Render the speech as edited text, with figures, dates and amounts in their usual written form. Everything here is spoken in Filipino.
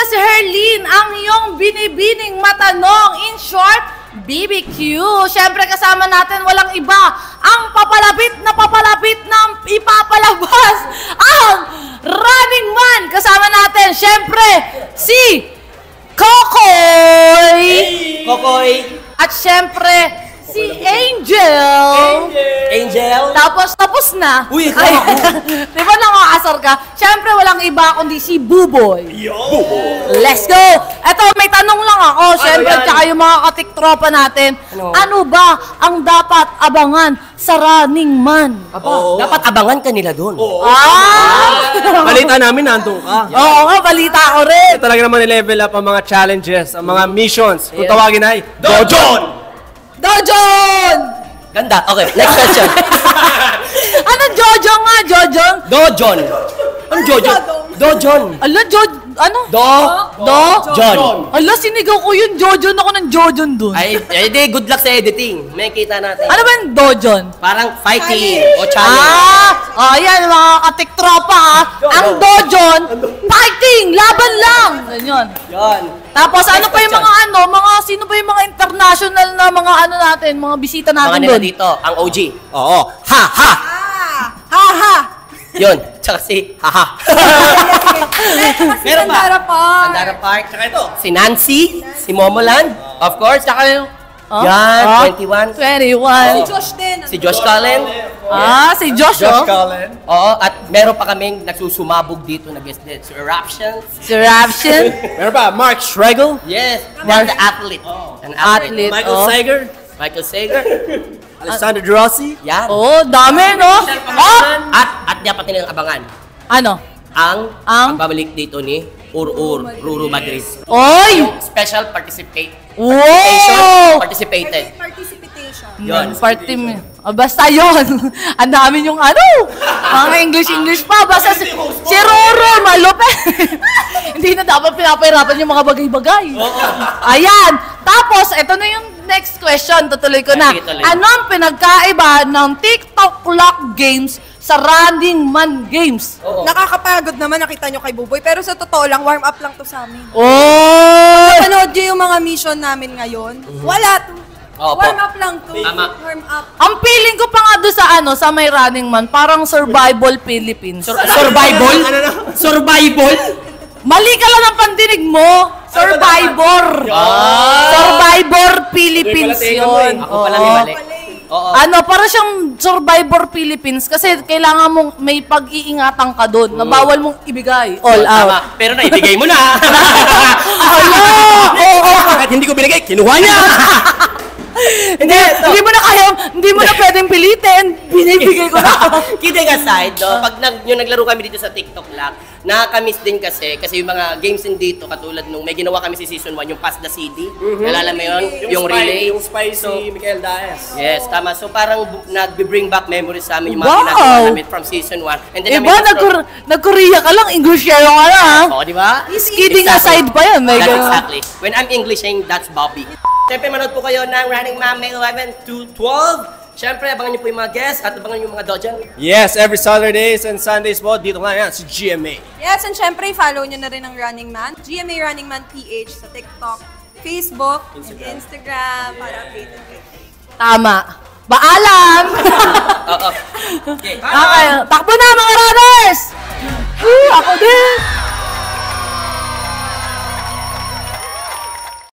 si Herlene, ang iyong binibining matanong. In short, BBQ. Siyempre kasama natin walang iba. Ang papalapit na ipapalabas. Ang running man. Kasama natin, siyempre, si Kokoy. Kokoy. At siyempre, si Angel. Tapos na. Uy, di ba nakakasar ka? Siyempre, walang iba kundi si Buboy. Buboy. Let's go! Eto, may tanong lang ako. Siyempre, tsaka yung mga katiktropa natin. Ano ba ang dapat abangan sa Running Man? Dapat abangan ka nila doon. Balita namin, nandun ka. Oo nga, balita ko rin. Talaga naman i-level up ang mga challenges, ang mga missions. Kung tawagin ay, Dojon! Dojon! Ganda. Okay, next question. Anong Jojon nga, Jojon? Dojon. Ano Jojon? Dojon. Ala, ano? Dojon. Ala, sinigaw ko yun, Jojon ako ng Jojon dun. Ay, di, good luck sa editing. May kita natin. Ano ba yung Dojon? Parang fighting o challenge. Ayan, mga katiktropa ang Dojon, fighting, laban lang. Ganyan. Yan. Tapos ano pa yung sino pa yung mga international na mga natin, mga bisita natin Mga doon? nila dito, ang OG. Oo. Ha! Ha! Yun, tsaka si Haha. Meron pa? Sandara Park. Tsaka ito. Si Nancy, si Momoland, of course. Tsaka yung yan, 21. 21. Josh din. Si Josh Cullen. Si Josh, Cullen. Oo, at meron pa kaming nagsusumabog dito na guest din. Si Eruption. Si Raption. Meron pa, Mark Schregel. Yes, that's the athlete. An athlete. Michael Sager. Michael Sager. Alessandro De Rossi. Yan. Dami, no? At dapat nilang abangan Ano? ang babalik dito ni Ruru Madrid. Oy! Special participation. Wow! Participated. Participation. Yun. Party mo. Basta yun. Ang dami yung mga English pa. Basta si Roro, malupit. Hindi na dapat pinapahirapan yung mga bagay-bagay. Ayan. Tapos, ito na yung next question. Tutuloy ko na. Ano ang pinagkaiba ng TikTok Clock Games sa Running Man Games? Nakakapagod naman, nakita nyo kay Buboy. Pero sa totoo lang, warm up lang to sa amin. Panood nyo yung mga mission namin ngayon. Wala to. Warm up lang to. Tama. Warm up. Ang feeling ko pa nga doon sa may Running Man, parang Survival Philippines. Survival? Survival? Mali ka lang ang pandinig mo. Survivor. Survivor Philippines yun. Ako pala may mali. Para siyang Survivor Philippines kasi kailangan mong may pag-iingatan ka doon na bawal mong ibigay. All out. Tama. Pero naibigay mo na. Kahit hindi ko binigay, kinuha niya. Hindi mo na pwedeng pilitin. Binibigay ko na. Kidding aside, pag naglaro kami dito sa TikTok lang, nakakamiss din kasi yung mga games din dito, katulad nung may ginawa kami si Season 1, yung Pass the CD. Nalala mo yun? Yung relay. Yung spicy Mikael Daes. Yes, tama. So parang nag-bring back memories sa amin yung mga Wow! ginagawa namin from Season 1. And then nag-Korea ka lang, English yan yung Oo, di ba? Kidding aside pa yan. That's exactly. When I'm Englishing, that's Bobby. Siyempre, manood po kayo ng Running Man May 11 to 12. Siyempre, abangan niyo po yung mga guests at abangan niyo yung mga dojan. Yes, every Saturdays and Sundays po, dito nga yan, si GMA. Yes, and syempre, follow nyo na rin ang Running Man. GMA Running Man PH sa TikTok, Facebook, Instagram para updated kayo. Tama. Baalam! Okay. Takbo na!